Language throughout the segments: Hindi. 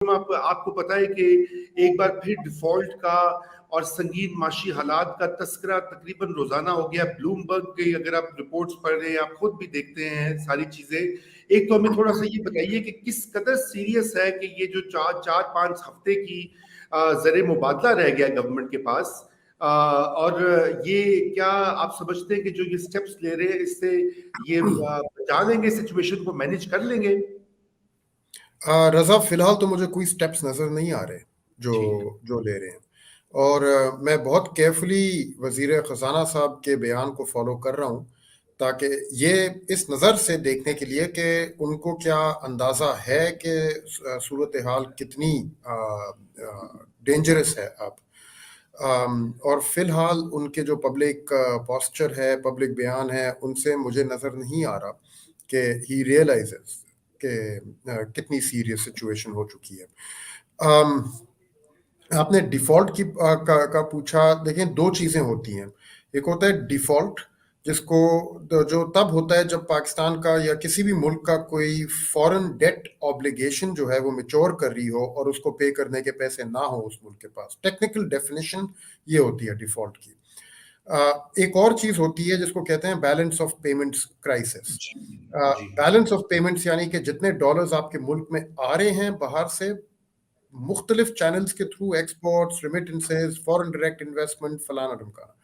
आपको पता है कि एक बार फिर डिफॉल्ट का और संगीन माशी हालात का तस्करा तकरीबन रोजाना हो गया। ब्लूमबर्ग के अगर आप रिपोर्ट्स पढ़ रहे हैं, आप खुद भी देखते हैं सारी चीजें। एक तो हमें थोड़ा सा ये बताइए कि किस कदर सीरियस है कि ये जो 4-5 हफ्ते की ज़र मुबादला रह गया गवर्नमेंट के पास, और ये क्या आप समझते हैं कि जो ये स्टेप्स ले रहे हैं इससे ये बचा लेंगे, सिचुएशन को मैनेज कर लेंगे? रजा, फिलहाल तो मुझे कोई स्टेप्स नज़र नहीं आ रहे जो जो ले रहे हैं। और मैं बहुत केयरफुली वज़ीर ख़जाना साहब के बयान को फॉलो कर रहा हूँ, ताकि ये इस नज़र से देखने के लिए कि उनको क्या अंदाज़ा है कि सूरत हाल कितनी डेंजरस है अब। और फिलहाल उनके जो पब्लिक पोस्चर है, पब्लिक बयान है, उनसे मुझे नज़र नहीं आ रहा कि ही रियलाइजेस कि कितनी सीरियस सिचुएशन हो चुकी है। आपने डिफॉल्ट का पूछा। देखें, दो चीज़ें होती हैं। एक होता है डिफॉल्ट, जिसको जो तब होता है जब पाकिस्तान का या किसी भी मुल्क का कोई फॉरेन डेट ऑब्लिगेशन जो है वो मैच्योर कर रही हो और उसको पे करने के पैसे ना हो उस मुल्क के पास। टेक्निकल डेफिनेशन ये होती है डिफॉल्ट की। एक और चीज होती है जिसको कहते हैं balance of payments crisis. Balance of payments यानी कि जितने डॉलर्स आपके मुल्क में आ रहे हैं बाहर से, मुख्तलिफ चैनल्स के through, exports, remittances, foreign direct investment, फलाना ढमकाना,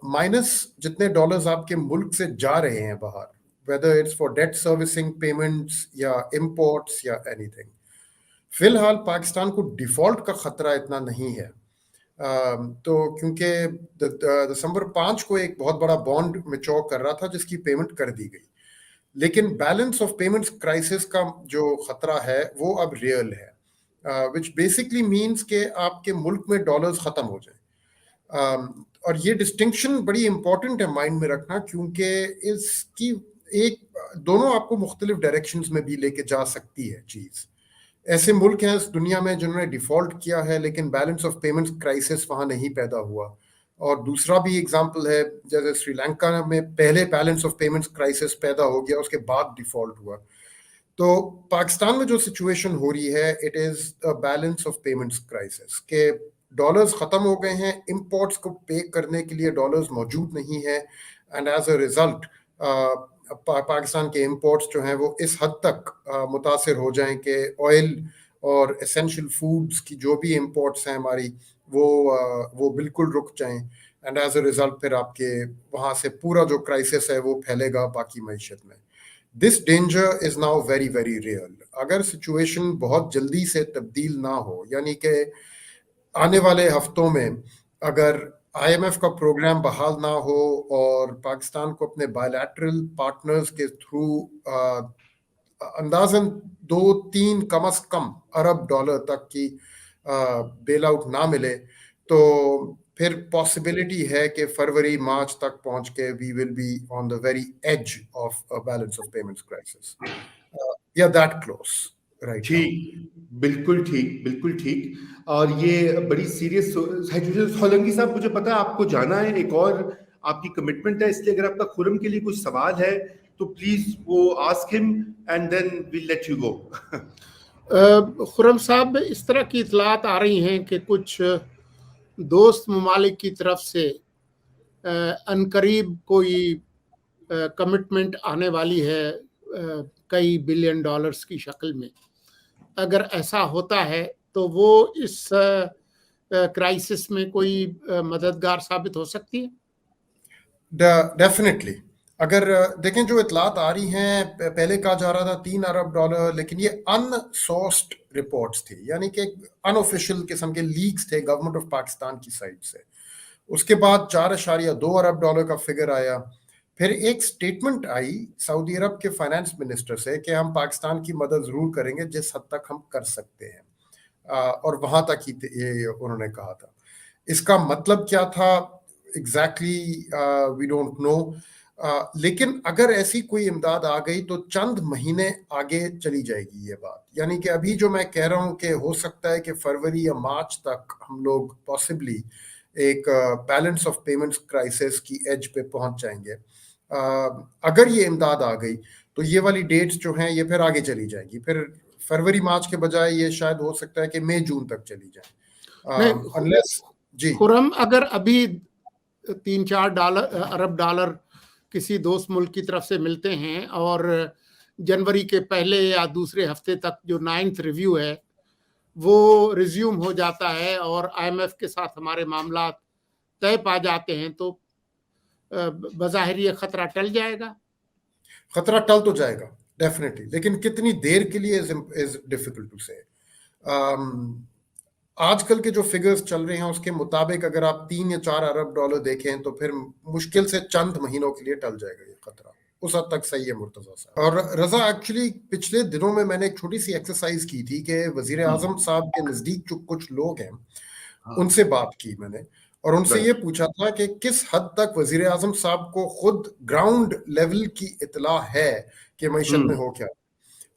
माइनस जितने डॉलर्स आपके मुल्क से जा रहे हैं बाहर, whether it's for debt servicing, payments या इंपोर्ट्स या एनीथिंग। फिलहाल पाकिस्तान को डिफॉल्ट का खतरा इतना नहीं है। तो क्योंकि दिसंबर 5 को एक बहुत बड़ा बॉन्ड मैच्योर कर रहा था जिसकी पेमेंट कर दी गई, लेकिन बैलेंस ऑफ पेमेंट्स क्राइसिस का जो खतरा है वो अब रियल है, विच बेसिकली मीन्स कि आपके मुल्क में डॉलर्स खत्म हो जाए। और ये डिस्टिंक्शन बड़ी इंपॉर्टेंट है माइंड में रखना, क्योंकि इसकी दोनों आपको मुख्तलिफ डायरेक्शंस में भी लेके जा सकती है चीज़। ऐसे मुल्क हैं इस दुनिया में जिन्होंने डिफॉल्ट किया है लेकिन बैलेंस ऑफ पेमेंट्स क्राइसिस वहां नहीं पैदा हुआ। और दूसरा भी एग्जांपल है, जैसे श्रीलंका में पहले बैलेंस ऑफ पेमेंट्स क्राइसिस पैदा हो गया, उसके बाद डिफॉल्ट हुआ। तो पाकिस्तान में जो सिचुएशन हो रही है, it is a balance of payments crisis के डॉलर्स खत्म हो गए हैं, इंपोर्ट्स को पे करने के लिए डॉलर्स मौजूद नहीं है, and as a result Pakistan के इंपोर्ट्स जो हैं वो इस हद तक मुतासिर हो जाएं कि ऑयल और एसेंशियल फूड्स की जो भी इंपोर्ट्स हैं हमारी, वो बिल्कुल रुक जाएं, एंड एज अ रिजल्ट फिर आपके वहाँ से पूरा जो क्राइसिस है वो फैलेगा बाकी मईशत में। This danger is now very very real. अगर सिचुएशन बहुत जल्दी से तब्दील ना हो, यानी कि आने वाले हफ्तों में अगर IMF का प्रोग्राम बहाल ना हो और पाकिस्तान को अपने बायलैटरल पार्टनर्स के थ्रू अंदाजन 2-3 कम अज कम अरब डॉलर तक की बेल आउट ना मिले, तो फिर पॉसिबिलिटी है कि फरवरी मार्च तक पहुंच के we will be on the very edge of balance of payments crisis, या दैट क्लोज राइट नाउ। ठीक, बिल्कुल ठीक, बिल्कुल ठीक। और ये बड़ी सीरियस सिचुएशन। सोलंकी साहब, मुझे पता है आपको जाना है, एक और आपकी कमिटमेंट है, इसलिए अगर आपका खुरम के लिए कुछ सवाल है तो प्लीज वो ask him and then we let you go. Khurram साहब, इस तरह की इतलात आ रही हैं कि कुछ दोस्त ममालिक की तरफ से अनकरीब कोई कमिटमेंट आने वाली है कई बिलियन डॉलर्स की शक्ल में। अगर ऐसा होता है तो वो इस क्राइसिस में कोई मददगार साबित हो सकती है? डेफिनेटली। अगर देखें, जो इतलात आ रही हैं, पहले कहा जा रहा था 3 अरब डॉलर, लेकिन ये अनसोर्स्ड रिपोर्ट्स थी, यानी कि अनऑफिशियल किस्म के लीक्स थे गवर्नमेंट ऑफ पाकिस्तान की साइड से। उसके बाद 4.2 अरब डॉलर का फिगर आया। फिर एक स्टेटमेंट आई सऊदी अरब के फाइनेंस मिनिस्टर से कि हम पाकिस्तान की मदद जरूर करेंगे जिस हद तक हम कर सकते हैं, और वहां तक ही ये उन्होंने कहा था। इसका मतलब क्या था एग्जैक्टली वी डोंट नो, लेकिन अगर ऐसी कोई इमदाद आ गई तो चंद महीने आगे चली जाएगी ये बात। यानी कि अभी जो मैं कह रहा हूं कि हो सकता है कि फरवरी या मार्च तक हम लोग पॉसिबली एक बैलेंस ऑफ पेमेंट्स क्राइसिस की एज पे पहुंच जाएंगे। अगर ये इमदाद आ गई तो ये वाली डेट्स जो हैं ये फिर आगे चली जाएंगी। फिर फरवरी मार्च के बजाय ये शायद हो सकता है कि मई जून तक चली जाए, नहीं, अनलेस जी खुरम अगर अभी 3-4 अरब डॉलर किसी दोस्त मुल्क की तरफ से मिलते हैं और जनवरी के पहले या दूसरे हफ्ते तक जो 9th रिव्यू है वो रिज्यूम हो जाता है और IMF के साथ हमारे मामला तय पा जाते हैं, तो बज़ाहिर ये खतरा टल जाएगा। खतरा टल तो जाएगा डेफिनेटली, लेकिन कितनी देर के लिए इज डिफिकल्ट टू से। आजकल के जो फिगर्स चल रहे हैं उसके मुताबिक अगर आप 3 या 4 अरब डॉलर देखें तो फिर मुश्किल से चंद महीनों के लिए टल जाएगा ये खतरा, उस हद तक सही है मुर्तजा साहब। और रजा, एक्चुअली पिछले दिनों में मैंने एक छोटी सी एक्सरसाइज की थी कि वजीर आजम साहब के नजदीक जो कुछ लोग हैं उनसे बात की मैंने, और उनसे ये पूछा था कि किस हद तक वजीर आजम साहब को खुद ग्राउंड लेवल की इतला है कि मईशत में हो क्या।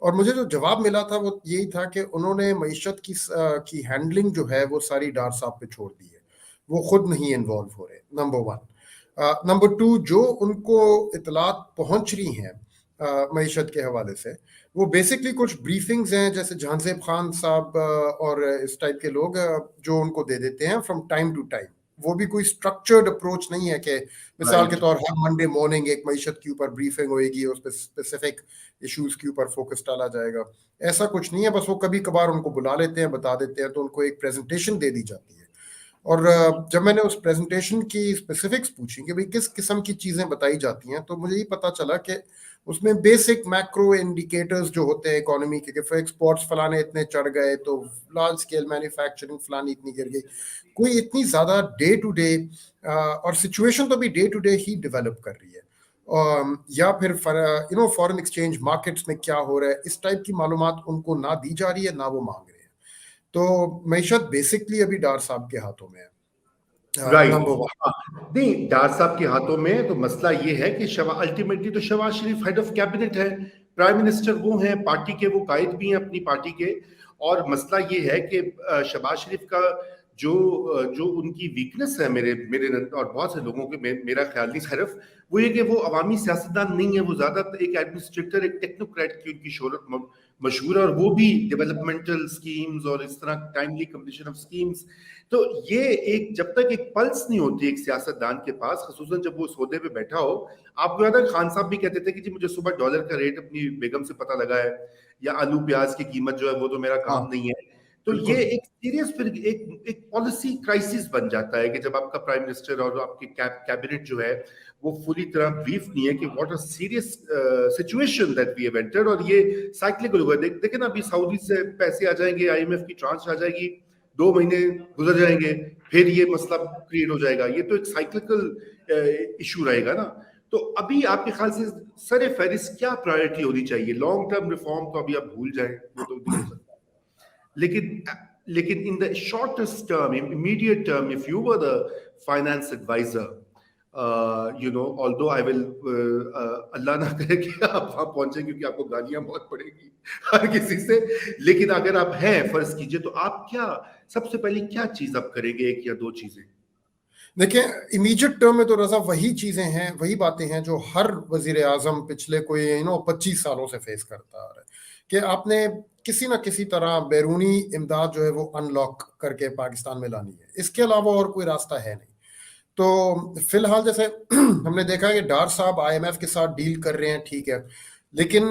और मुझे जो जवाब मिला था वो यही था कि उन्होंने मईशत की हैंडलिंग जो है वो सारी डार साहब पे छोड़ दी है, वो खुद नहीं इन्वॉल्व हो रहे, नंबर 1। नंबर 2, जो उनको इतलात पहुंच रही हैं मईशत के हवाले से, वो बेसिकली कुछ ब्रीफिंग्स हैं जैसे जहांजेब खान साहब और इस टाइप के लोग जो उनको दे देते हैं फ्रॉम टाइम टू टाइम। वो भी कोई स्ट्रक्चर्ड अप्रोच नहीं है कि मिसाल के तौर हर मंडे मॉर्निंग एक मईशत के ऊपर ब्रीफिंग होएगी, उस पर स्पेसिफिक इश्यूज के ऊपर फोकस डाला जाएगा, ऐसा कुछ नहीं है। बस वो कभी कभार उनको बुला लेते हैं, बता देते हैं, तो उनको एक प्रेजेंटेशन दे दी जाती है। और जब मैंने उस प्रेजेंटेशन की स्पेसिफिक्स पूछी कि भाई किस किस्म की चीजें बताई जाती हैं, तो मुझे ये पता चला कि उसमें बेसिक मैक्रो इंडिकेटर्स जो होते हैं इकोनॉमी के, फॉर एक्सपोर्ट्स फलाने इतने चढ़ गए, तो लार्ज स्केल मैन्युफैक्चरिंग फलानी इतनी गिर गई, कोई इतनी ज्यादा डे टू डे, और सिचुएशन तो भी डे टू डे ही डेवलप कर रही है, या फिर फॉरेन एक्सचेंज मार्केट्स में क्या हो रहा है, इस टाइप की मालूमात उनको ना दी जा रही है, ना वो मांग रहे हैं। तो मईशत बेसिकली अभी डार साहब के हाथों में है, राइट। नंबर 1। नहीं, डार साहब के हाथों में, तो मसला ये है कि अल्टीमेटली तो शहबाज शरीफ हेड ऑफ कैबिनेट है, प्राइम मिनिस्टर वो हैं, पार्टी के वो कायद भी हैं अपनी पार्टी के। और मसला ये है कि शहबाज शरीफ का जो उनकी वीकनेस है मेरे मेरे और बहुत से लोगों के मेरा ख्याल नहीं सिर्फ, वो ये कि वो अवामी सियासतदान नहीं है, वो ज्यादा एक एडमिनिस्ट्रेटर, एक टेक्नोक्रेट की उनकी शोहरत मशहूर है, और वो भी डेवलपमेंटल स्कीम्स और इस तरह टाइमली कंप्लीशन ऑफ स्कीम्स। तो ये एक जब तक एक पल्स नहीं होती एक सियासतदान के पास, खसूसन जब वो सौदे पे बैठा हो। आपको याद है खान साहब भी कहते थे कि जी मुझे सुबह डॉलर का रेट अपनी बेगम से पता लगा है, या आलू प्याज की कीमत जो है वो तो मेरा काम नहीं है। तो ये एक सीरियस फिर एक पॉलिसी क्राइसिस बन जाता है कि जब आपका प्राइम मिनिस्टर और आपके कैबिनेट जो है वो पूरी तरह ब्रीफ नहीं है कि what a serious situation that we have entered. और ये साइक्लिकल होगा, देखें ना, अभी सऊदी से पैसे आ जाएंगे, IMF की ट्रांच आ जाएगी, 2 महीने गुजर जाएंगे, फिर ये मसला क्रिएट हो जाएगा। ये तो एक साइक्लिकल इशू रहेगा ना। तो अभी आपके ख्याल से सर फहरिस्त क्या प्रायोरिटी होनी चाहिए? लॉन्ग टर्म रिफॉर्म तो अभी आप भूल जाएं, वो तो नहीं हो सकता, लेकिन in the shortest term, immediate term, if you were the finance advisor, although I will, Allah ना करे कि आप वहां पहुंचे क्योंकि आपको गालियां बहुत पड़ेगी हर किसी से, लेकिन अगर आप हैं, फर्ज कीजिए, तो आप क्या सबसे पहले क्या चीज आप करेंगे, 1 या 2 चीजें? देखिए, इमीडिएट टर्म में तो रजा वही चीजें हैं, वही बातें हैं जो हर वजीर आजम पिछले कोई 25 सालों से फेस करता आ रहा है, कि आपने किसी ना किसी तरह बैरूनी इमदाद जो है वो अनलॉक करके पाकिस्तान में लानी है, इसके अलावा और कोई रास्ता है नहीं। तो फिलहाल जैसे हमने देखा कि डार साहब IMF के साथ डील कर रहे हैं, ठीक है, लेकिन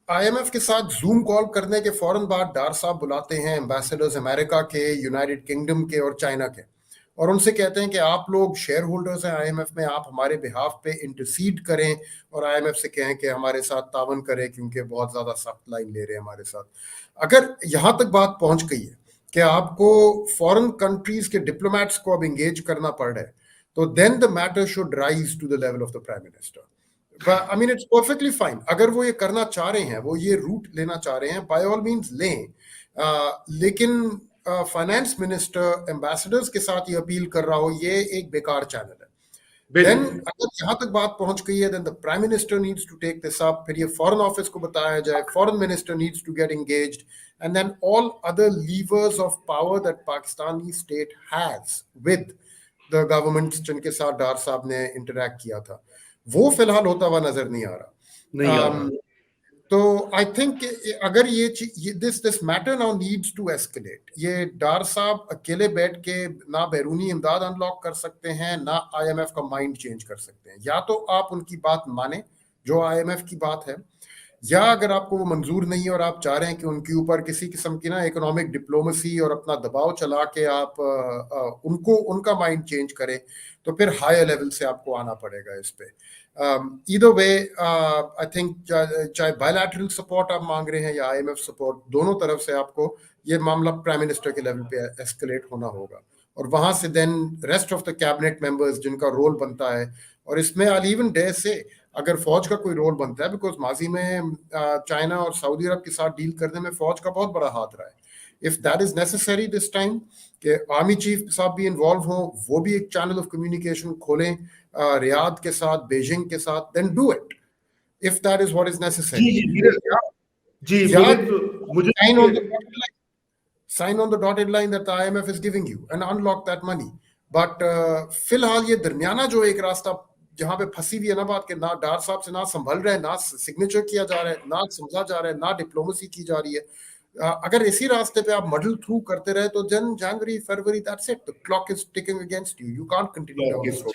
IMF के साथ जूम कॉल करने के फौरन बाद डार साहब बुलाते हैं एम्बेसडर्स अमेरिका के, यूनाइटेड किंगडम के और चाइना के, और उनसे कहते हैं कि आप लोग शेयर होल्डर्स हैं IMF में, आप हमारे बिहाफ पे इंटरसीड करें और IMF से कहें कि हमारे साथ तावन करें क्योंकि बहुत ज्यादा सख्त लाइन ले रहे हैं हमारे साथ। अगर यहां तक बात पहुंच गई है कि आपको फॉरेन कंट्रीज के डिप्लोमेट्स को अब एंगेज करना पड़ रहा है, तो then the matter should rise to the level of the prime minister. But I mean it's perfectly fine. अगर वो ये करना चाह रहे हैं, वो ये रूट लेना चाह रहे हैं, by all means लें, लेकिन फाइनेंस मिनिस्टर एम्बेसडर्स के साथ ये अपील कर रहा हो, ये एक बेकार चैनल है। Then अगर यहाँ तक बात पहुंच गई है, then the prime minister needs to take this up, फिर ये फॉरेन ऑफिस को बताया जाए, foreign minister needs to get engaged, and then all other levers of power that Pakistani state has with the government जिनके साथ डार साहब ने इंटरैक्ट किया था, वो फिलहाल होता हुआ नजर नहीं आ रहा। तो आई थिंक अगर ये this matter now needs to escalate. ये डार साहब अकेले बैठ के ना बैरूनी इमदाद अनलॉक कर सकते हैं, ना आईएमएफ का माइंड चेंज कर सकते हैं। या तो आप उनकी बात माने जो आईएमएफ की बात है, या अगर आपको वो मंजूर नहीं है और आप चाह रहे हैं कि उनके ऊपर किसी किस्म की ना इकोनॉमिक डिप्लोमेसी और अपना दबाव चला के आप उनको उनका माइंड चेंज करें, तो फिर हायर लेवल से आपको आना पड़ेगा इस पे। ईदर वे आई थिंक चाहे बायलैटरल सपोर्ट आप मांग रहे हैं या आईएमएफ सपोर्ट, दोनों तरफ से आपको ये मामला प्राइम मिनिस्टर के लेवल पे एस्केलेट होना होगा, और वहां से then rest of the cabinet members जिनका रोल बनता है। और इसमें आई इवन डेयर से अगर फौज का कोई रोल बनता है, बिकॉज माजी में चाइना और सऊदी अरब के साथ डील करने में फौज का बहुत बड़ा हाथ रहा है, if that is necessary this time कि आर्मी चीफ साहब भी इन्वॉल्व हो, वो भी एक चैनल ऑफ कम्युनिकेशन खोलें रियाद के साथ, बीजिंग के साथ, then do it if that is what is necessary. जी मुझे sign on the dotted line that the IMF is giving you and unlock that money. But फिलहाल ये दरमियाना जो एक रास्ता जहां पे फंसी हुई है ना बात के, ना डार साहब से ना संभल रहे, ना सिग्नेचर किया जा रहा है, ना समझा जा रहा है, ना डिप्लोमेसी की जा रही है। अगर इसी रास्ते पे आप मडल थ्रू करते रहे तो जनवरी फरवरी that's it, the clock is ticking against you, you can't continue down this road.